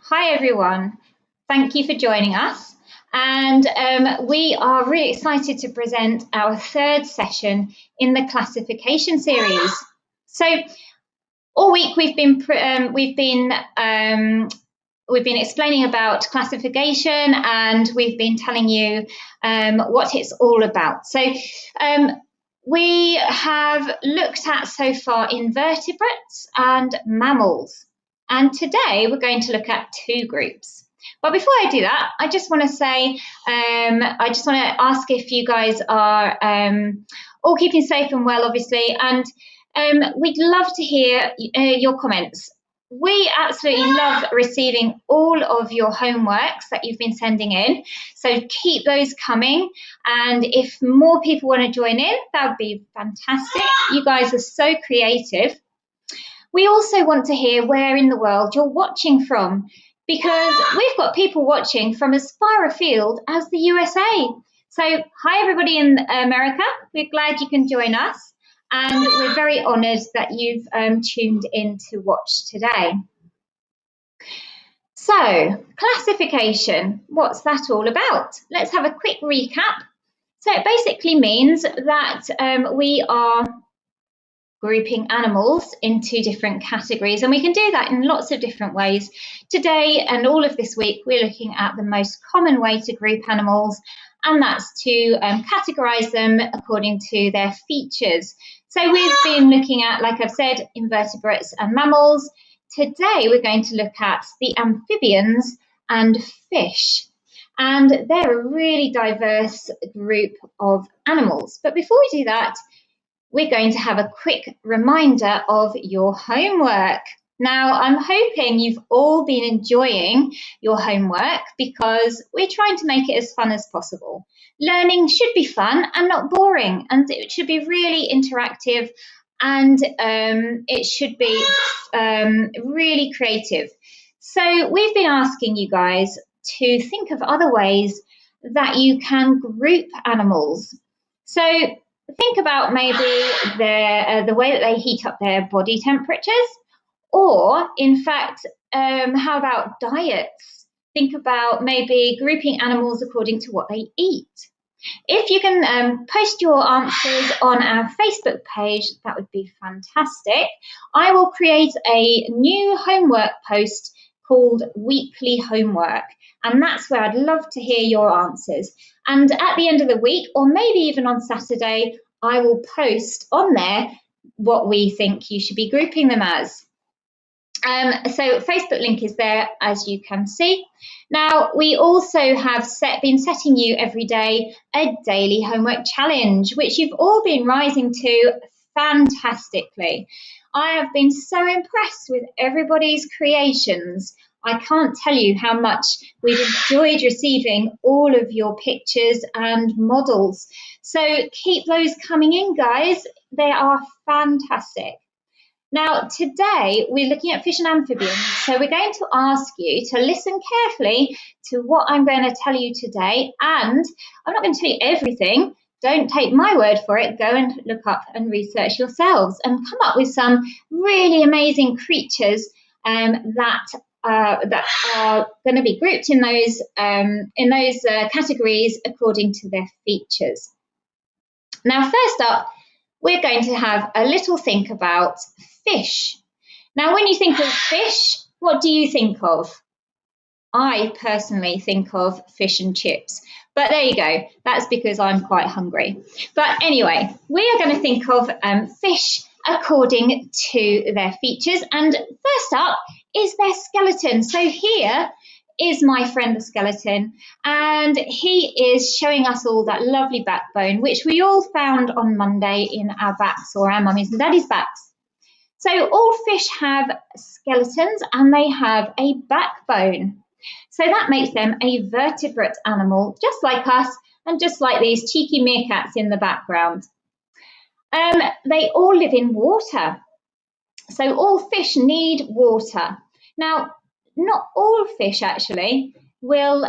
Hi everyone. Thank you for joining us. And we are really excited to present our third session in the classification series. So all week we've been explaining about classification, and we've been telling you what it's all about. So we have looked at so far invertebrates and mammals. And today we're going to look at two groups. But before I do that, I just want to say, I just want to ask if you guys are all keeping safe and well, obviously, and we'd love to hear your comments. We absolutely love receiving all of your homeworks that you've been sending in, so keep those coming. And if more people want to join in, that would be fantastic. You guys are so creative. We also want to hear where in the world you're watching from, because we've got people watching from as far afield as the USA. So hi everybody in America, we're glad you can join us, and we're very honoured that you've tuned in to watch today. So classification, what's that all about? Let's have a quick recap. So it basically means that we are grouping animals into different categories, and we can do that in lots of different ways. Today and all of this week we're looking at the most common way to group animals, and that's to categorize them according to their features. So we've been looking at, like I've said, invertebrates and mammals. Today we're going to look at the amphibians and fish, and they're a really diverse group of animals. But before we do that, we're going to have a quick reminder of your homework. Now, I'm hoping you've all been enjoying your homework, because we're trying to make it as fun as possible. Learning should be fun and not boring, and it should be really interactive, and it should be really creative. So we've been asking you guys to think of other ways that you can group animals. So think about maybe the way that they heat up their body temperatures, or in fact, how about diets? Think about maybe grouping animals according to what they eat. If you can post your answers on our Facebook page, that would be fantastic. I will create a new homework post called Weekly Homework, and that's where I'd love to hear your answers. And at the end of the week, or maybe even on Saturday, I will post on there what we think you should be grouping them as. So Facebook link is there, as you can see. Now, we also have been setting you every day a daily homework challenge, which you've all been rising to fantastically. I have been so impressed with everybody's creations. I can't tell you how much we've enjoyed receiving all of your pictures and models. So keep those coming in, guys. They are fantastic. Now, today we're looking at fish and amphibians, so we're going to ask you to listen carefully to what I'm going to tell you today, and I'm not going to tell you everything. Don't take my word for it. Go and look up and research yourselves and come up with some really amazing creatures that are going to be grouped in those categories according to their features. Now, first up, we're going to have a little think about fish. Now, when you think of fish, what do you think of? I personally think of fish and chips, but there you go. That's because I'm quite hungry. But anyway, we are going to think of fish according to their features. And first up is their skeleton. So here is my friend the skeleton, and he is showing us all that lovely backbone, which we all found on Monday in our backs, or our mummies and daddies' backs. So all fish have skeletons, and they have a backbone. So that makes them a vertebrate animal, just like us, and just like these cheeky meerkats in the background. They all live in water. So all fish need water. Now, not all fish actually will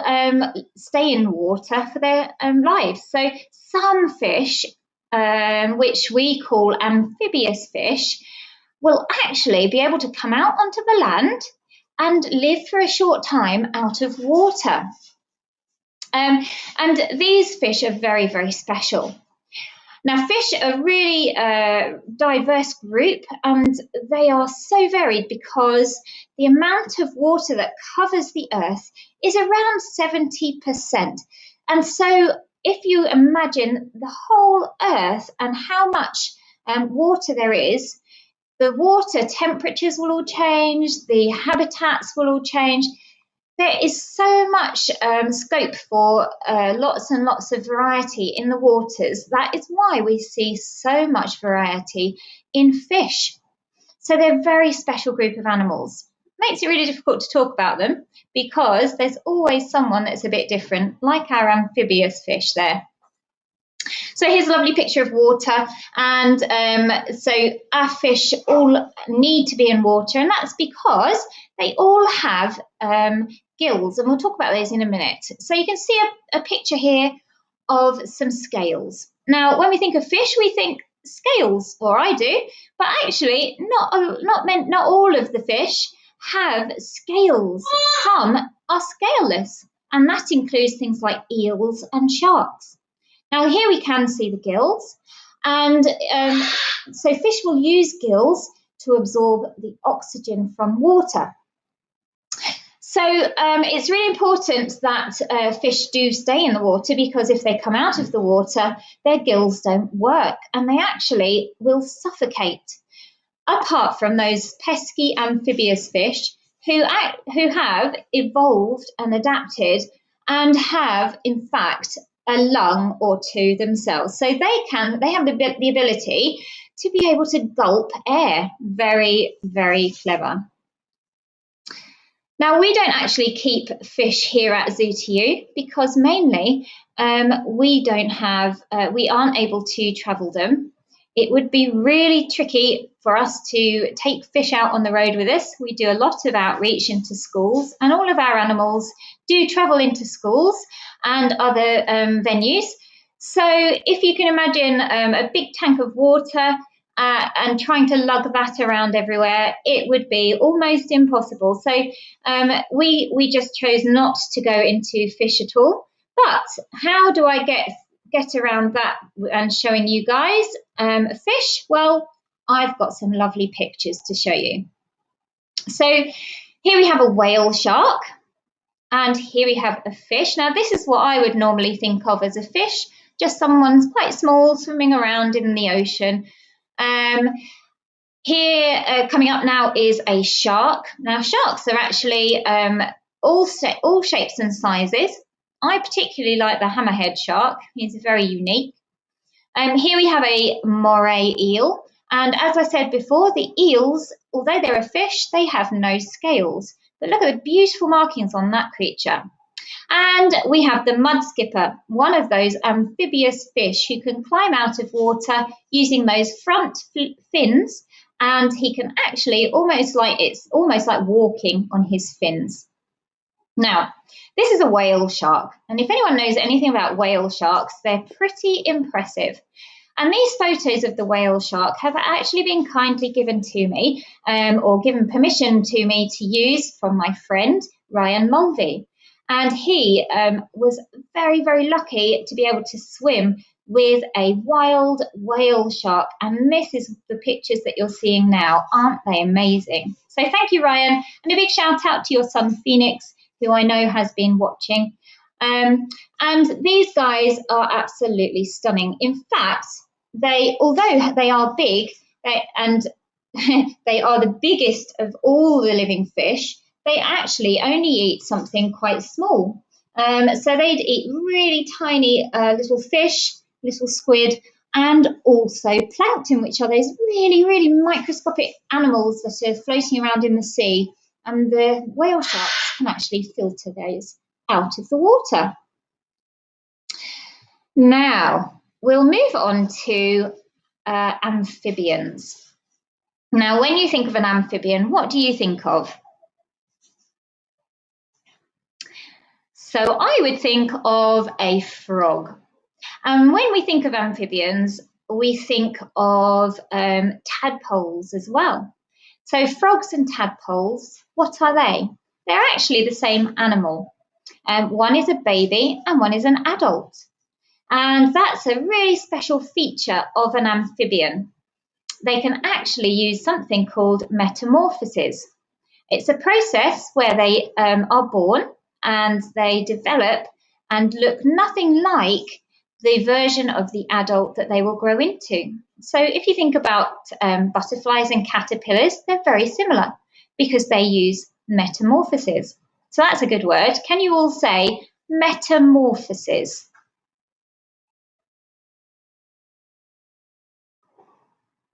stay in water for their lives. So some fish, which we call amphibious fish, will actually be able to come out onto the land and live for a short time out of water. And these fish are very, very special. Now, fish are really a diverse group, and they are so varied because the amount of water that covers the earth is around 70%. And so if you imagine the whole earth and how much water there is, the water temperatures will all change, the habitats will all change. There is so much scope for lots and lots of variety in the waters. That is why we see so much variety in fish. So they're a very special group of animals. Makes it really difficult to talk about them because there's always someone that's a bit different, like our amphibious fish there. So here's a lovely picture of water, and so our fish all need to be in water, and that's because they all have gills, and we'll talk about those in a minute. So you can see a picture here of some scales. Now, when we think of fish, we think scales, or I do, but actually not all of the fish have scales. Some are scaleless, and that includes things like eels and sharks. Now here we can see the gills, and so fish will use gills to absorb the oxygen from water. So it's really important that fish do stay in the water, because if they come out of the water, their gills don't work and they actually will suffocate. Apart from those pesky amphibious fish who have evolved and adapted and have, in fact, a lung or two themselves. So they have the ability to be able to gulp air. Very, very clever. Now, we don't actually keep fish here at ZooTU because mainly we aren't able to travel them. It would be really tricky for us to take fish out on the road with us. We do a lot of outreach into schools, and all of our animals do travel into schools and other venues. So if you can imagine a big tank of water and trying to lug that around everywhere, it would be almost impossible. So we just chose not to go into fish at all. But how do I get around that and showing you guys fish? Well, I've got some lovely pictures to show you. So here we have a whale shark, and here we have a fish. Now this is what I would normally think of as a fish, just someone's quite small swimming around in the ocean. Here coming up now is a shark. Now sharks are actually all shapes and sizes. I particularly like the hammerhead shark. He's very unique. Here we have a moray eel. And as I said before, the eels, although they're a fish, they have no scales. But look at the beautiful markings on that creature. And we have the mud skipper, one of those amphibious fish who can climb out of water using those front fins, and he can actually it's almost like walking on his fins. Now, this is a whale shark, and if anyone knows anything about whale sharks, they're pretty impressive. And these photos of the whale shark have actually been kindly given to me, or given permission to me to use from my friend, Ryan Mulvey. And he was very, very lucky to be able to swim with a wild whale shark. And this is the pictures that you're seeing now. Aren't they amazing? So thank you, Ryan. And a big shout out to your son, Phoenix, who I know has been watching. And these guys are absolutely stunning. In fact, although they are big and they are the biggest of all the living fish, they actually only eat something quite small. So they'd eat really tiny little fish, little squid, and also plankton, which are those really, really microscopic animals that are floating around in the sea. And the whale sharks can actually filter those out of the water. Now, we'll move on to amphibians. Now, when you think of an amphibian, what do you think of? So I would think of a frog. And when we think of amphibians, we think of tadpoles as well. So frogs and tadpoles, what are they? They're actually the same animal. One is a baby and one is an adult. And that's a really special feature of an amphibian. They can actually use something called metamorphosis. It's a process where they are born and they develop and look nothing like the version of the adult that they will grow into. So if you think about butterflies and caterpillars, they're very similar because they use metamorphosis. So that's a good word. Can you all say metamorphosis?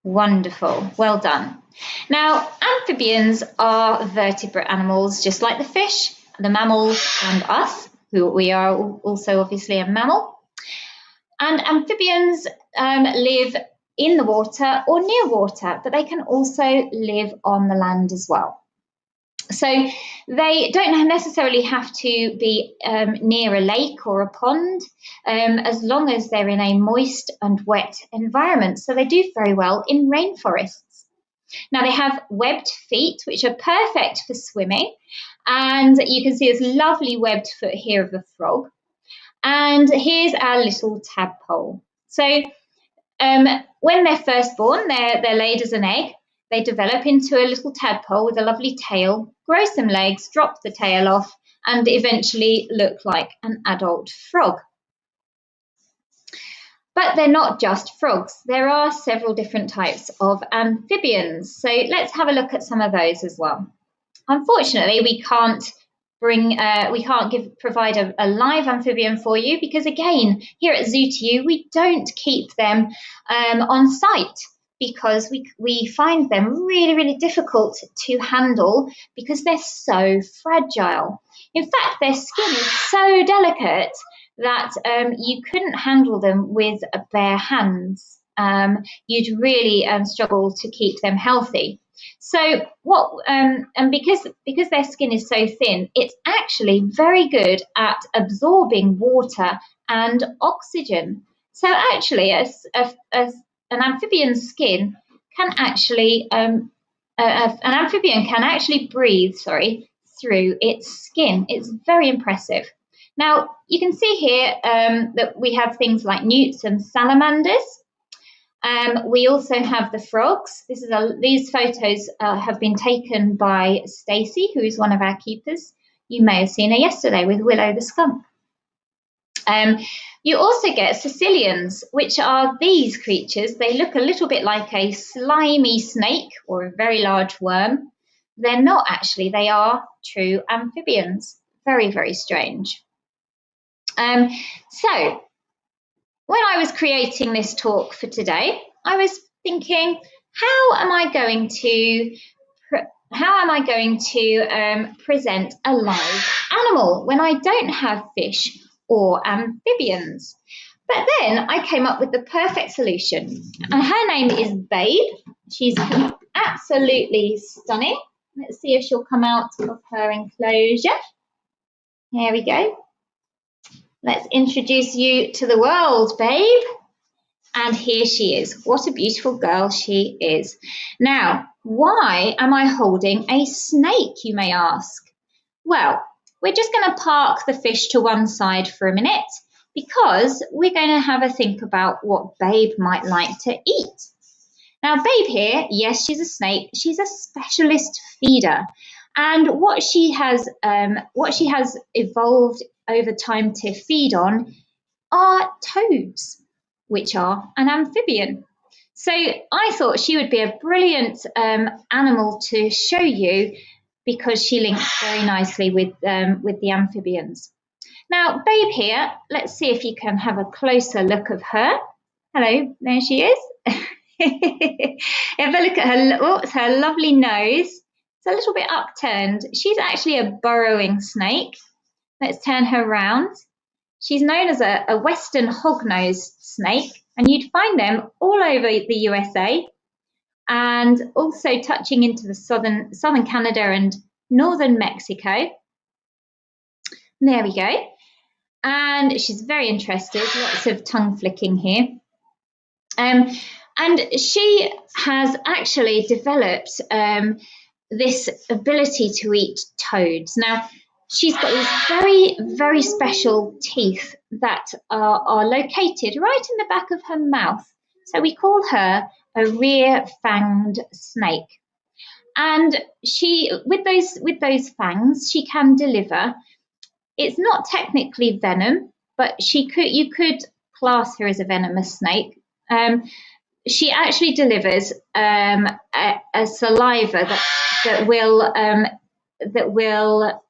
Wonderful, well done. Now, amphibians are vertebrate animals, just like the fish, the mammals, and us, who we are also obviously a mammal. And amphibians live in the water or near water, but they can also live on the land as well. So they don't necessarily have to be near a lake or a pond, as long as they're in a moist and wet environment. So they do very well in rainforests. Now they have webbed feet, which are perfect for swimming. And you can see this lovely webbed foot here of a frog. And here's our little tadpole. So when they're first born, they're laid as an egg. They develop into a little tadpole with a lovely tail, grow some legs, drop the tail off, and eventually look like an adult frog. But they're not just frogs. There are several different types of amphibians. So let's have a look at some of those as well. Unfortunately, we can't provide a live amphibian for you because, again, here at Zoo2U, we don't keep them on site because we find them really, really difficult to handle because they're so fragile. In fact, their skin is so delicate that you couldn't handle them with bare hands. You'd really struggle to keep them healthy. So and because their skin is so thin, it's actually very good at absorbing water and oxygen. So actually, an amphibian's skin can actually an amphibian can actually breathe, through its skin. It's very impressive. Now you can see here that we have things like newts and salamanders. We also have the frogs. These photos have been taken by Stacey, who is one of our keepers. You may have seen her yesterday with Willow the skunk. You also get Sicilians, which are these creatures. They look a little bit like a slimy snake or a very large worm. They're not actually. They are true amphibians. Very, very strange. So when I was creating this talk for today, I was thinking, how am I going to present a live animal when I don't have fish or amphibians? But then I came up with the perfect solution. And her name is Babe. She's absolutely stunning. Let's see if she'll come out of her enclosure. Here we go. Let's introduce you to the world, Babe. And here she is. What a beautiful girl she is. Now, why am I holding a snake, you may ask? Well, we're just going to park the fish to one side for a minute because we're going to have a think about what Babe might like to eat. Now, Babe here, yes, she's a snake. She's a specialist feeder. And what she has evolved over time to feed on are toads, which are an amphibian. So I thought she would be a brilliant animal to show you because she links very nicely with the amphibians. Now, Babe here, let's see if you can have a closer look of her. Hello, there she is. Have a look at her. Oh, it's her lovely nose. It's a little bit upturned. She's actually a burrowing snake. Let's turn her around. She's known as a western hog-nosed snake, and you'd find them all over the USA and also touching into the southern Canada and northern Mexico. There we go. And she's very interested, lots of tongue flicking here. And she has actually developed this ability to eat toads. Now, she's got these very, very special teeth that are located right in the back of her mouth. So we call her a rear-fanged snake. And she, with those fangs, she can deliver. It's not technically venom, but you could class her as a venomous snake. She actually delivers a saliva that will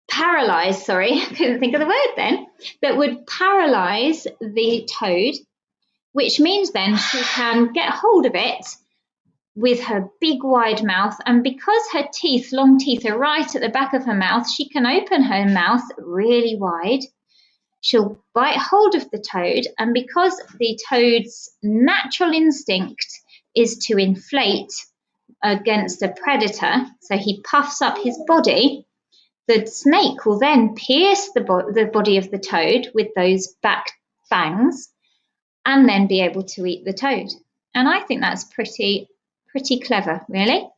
paralyze. Sorry, I couldn't think of the word then. That would paralyze the toad, which means then she can get hold of it with her big wide mouth, and because her teeth, long teeth, are right at the back of her mouth, she can open her mouth really wide. She'll bite hold of the toad, and because the toad's natural instinct is to inflate against a predator, so he puffs up his body, the snake will then pierce the body of the toad with those back fangs and then be able to eat the toad. And I think that's pretty clever, really.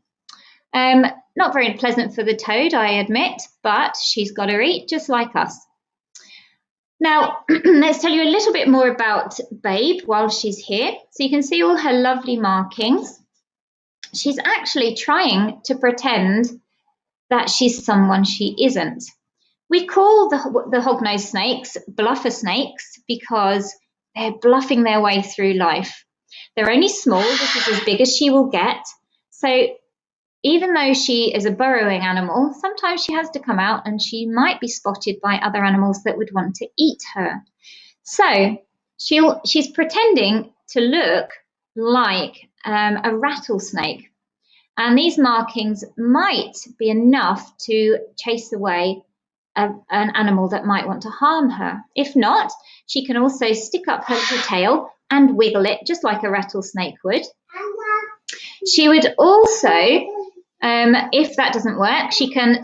Not very pleasant for the toad, I admit, but she's got to eat just like us. Now, let's tell you a little bit more about Babe while she's here. So you can see all her lovely markings. She's actually trying to pretend that she's someone she isn't. We call the hognose snakes bluffer snakes because they're bluffing their way through life. They're only small. This is as big as she will get. So even though she is a burrowing animal, sometimes she has to come out and she might be spotted by other animals that would want to eat her. So she's pretending to look like a rattlesnake. And these markings might be enough to chase away an animal that might want to harm her. If not, she can also stick up her little tail and wiggle it just like a rattlesnake would. She would also, if that doesn't work, she can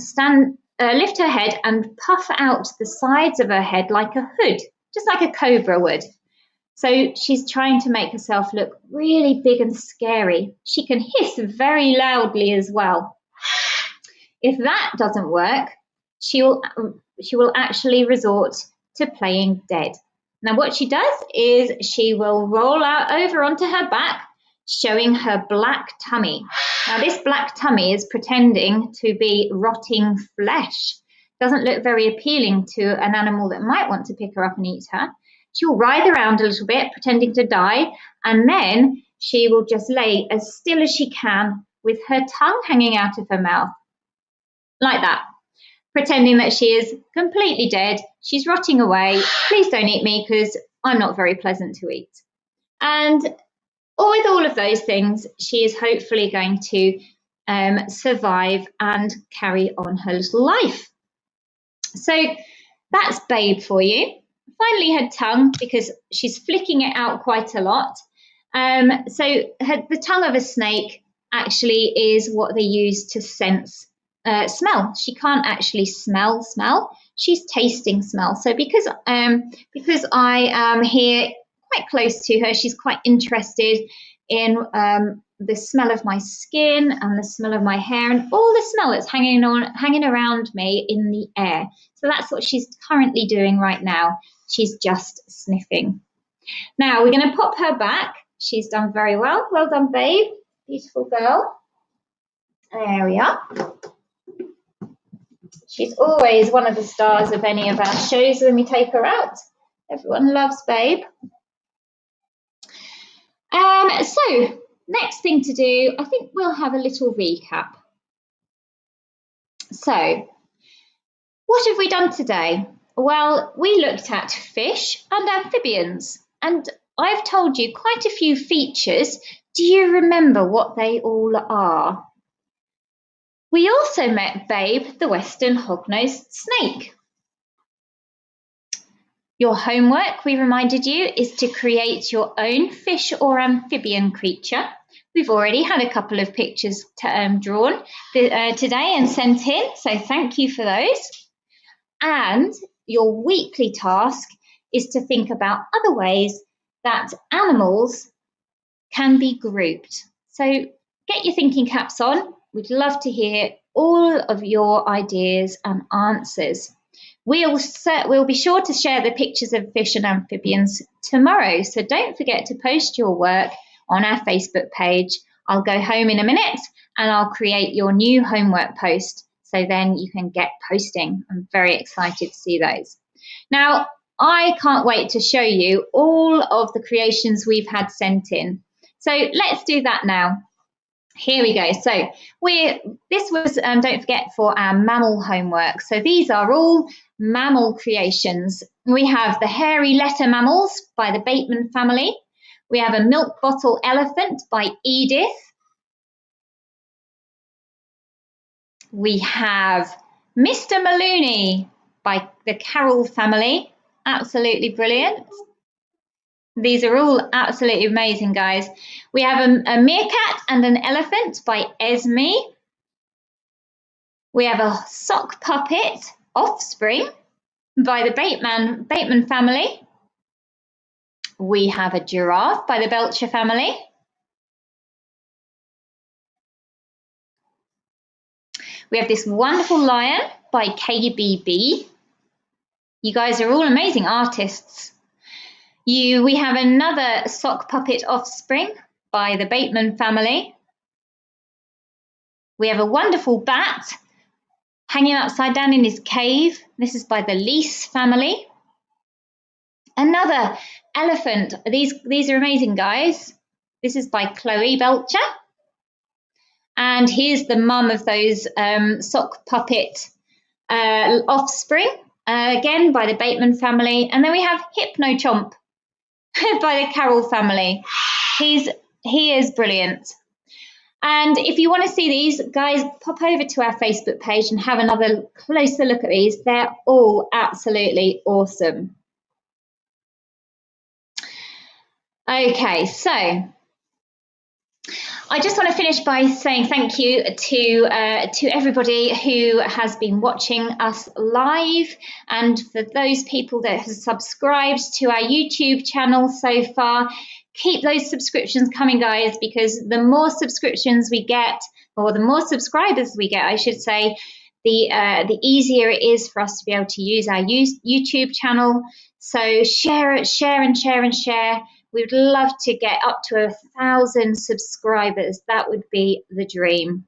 lift her head and puff out the sides of her head like a hood, just like a cobra would. So she's trying to make herself look really big and scary. She can hiss very loudly as well. If that doesn't work, she will actually resort to playing dead. Now what she does is she will roll out over onto her back, showing her black tummy. Now this black tummy is pretending to be rotting flesh. Doesn't look very appealing to an animal that might want to pick her up and eat her. She'll writhe around a little bit, pretending to die, and then she will just lay as still as she can with her tongue hanging out of her mouth, like that, pretending that she is completely dead. She's rotting away. Please don't eat me because I'm not very pleasant to eat. And with all of those things, she is hopefully going to survive and carry on her little life. So that's Babe for you. Finally, her tongue, because she's flicking it out quite a lot. So the tongue of a snake actually is what they use to sense smell. She can't actually smell. She's tasting smell. So because I am here quite close to her, she's quite interested in the smell of my skin and the smell of my hair and all the smell that's hanging around me in the air. So that's what she's currently doing right now. She's just sniffing. Now we're going to pop her back. She's done very well. Well done, Babe. Beautiful girl. There we are. She's always one of the stars of any of our shows when we take her out. Everyone loves Babe. So next thing to do, I think we'll have a little recap. So what have we done today? Well, we looked at fish and amphibians, and I've told you quite a few features. Do you remember what they all are? We also met Babe, the western hognose snake. Your homework, we reminded you, is to create your own fish or amphibian creature. We've already had a couple of pictures drawn today and sent in, so thank you for those. And your weekly task is to think about other ways that animals can be grouped. So get your thinking caps on. We'd love to hear all of your ideas and answers. We'll be sure to share the pictures of fish and amphibians tomorrow, so don't forget to post your work on our Facebook page. I'll go home in a minute and I'll create your new homework post, so then you can get posting. I'm very excited to see those. Now, I can't wait to show you all of the creations we've had sent in. So let's do that now. Here we go. So this was, don't forget, for our mammal homework. So these are all mammal creations. We have the hairy letter mammals by the Bateman family. We have a milk bottle elephant by Edith. We have Mr. Maloney by the Carroll family. Absolutely brilliant. These are all absolutely amazing, guys. We have a meerkat and an elephant by Esme. We have a sock puppet, Offspring, by the Bateman family. We have a giraffe by the Belcher family. We have this wonderful lion by KBB. You guys are all amazing artists. We have another sock puppet, Offspring, by the Bateman family. We have a wonderful bat hanging upside down in his cave. This is by the Lease family. Another elephant. These are amazing, guys. This is by Chloe Belcher. And here's the mum of those sock puppet Offspring, again by the Bateman family. And then we have Hypno Chomp by the Carroll family. He is brilliant. And if you want to see these, guys, pop over to our Facebook page and have another closer look at these. They're all absolutely awesome. Okay, so I just want to finish by saying thank you to everybody who has been watching us live, and for those people that have subscribed to our YouTube channel so far. Keep those subscriptions coming, guys, because the more subscriptions we get, or the more subscribers we get, I should say, the easier it is for us to be able to use our YouTube channel. So share it, share and share and share. We'd love to get up to 1,000 subscribers. That would be the dream.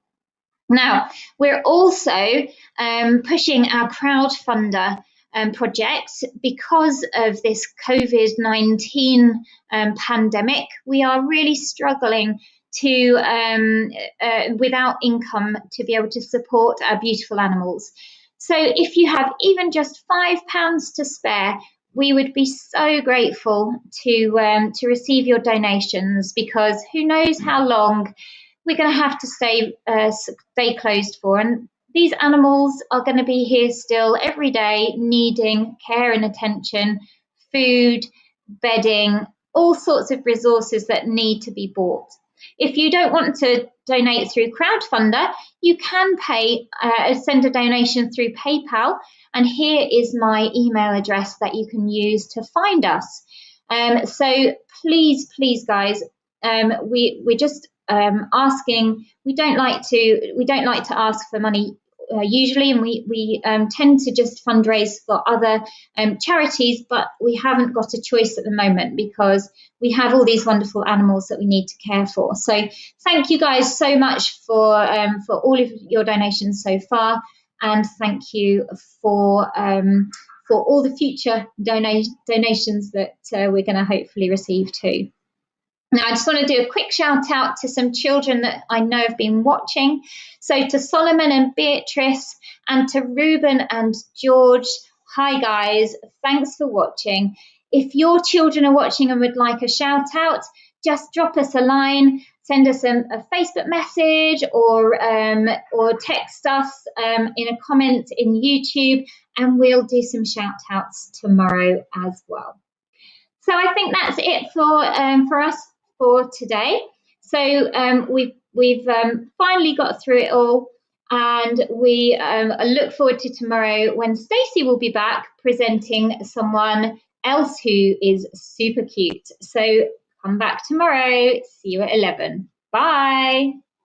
Now, we're also pushing our crowdfunder projects because of this COVID-19 pandemic. We are really struggling to without income to be able to support our beautiful animals. So if you have even just £5 to spare, we would be so grateful to receive your donations, because who knows how long we're going to have to stay closed for. And these animals are going to be here still every day, needing care and attention, food, bedding, all sorts of resources that need to be bought. If you don't want to donate through crowdfunder, you can send a donation through PayPal, and here is my email address that you can use to find us. So please, guys, we're just asking. We don't like to ask for money usually, and we tend to just fundraise for other charities, but we haven't got a choice at the moment because we have all these wonderful animals that we need to care for. So thank you guys so much for all of your donations so far, and thank you for all the future donations that we're going to hopefully receive too. Now, I just want to do a quick shout out to some children that I know have been watching. So to Solomon and Beatrice, and to Ruben and George. Hi guys, thanks for watching. If your children are watching and would like a shout out, just drop us a line, send us a Facebook message, or text us in a comment in YouTube, and we'll do some shout outs tomorrow as well. So I think that's it for us for today. So we've finally got through it all, and we look forward to tomorrow when Stacey will be back presenting someone else who is super cute. So come back tomorrow. See you at 11. Bye.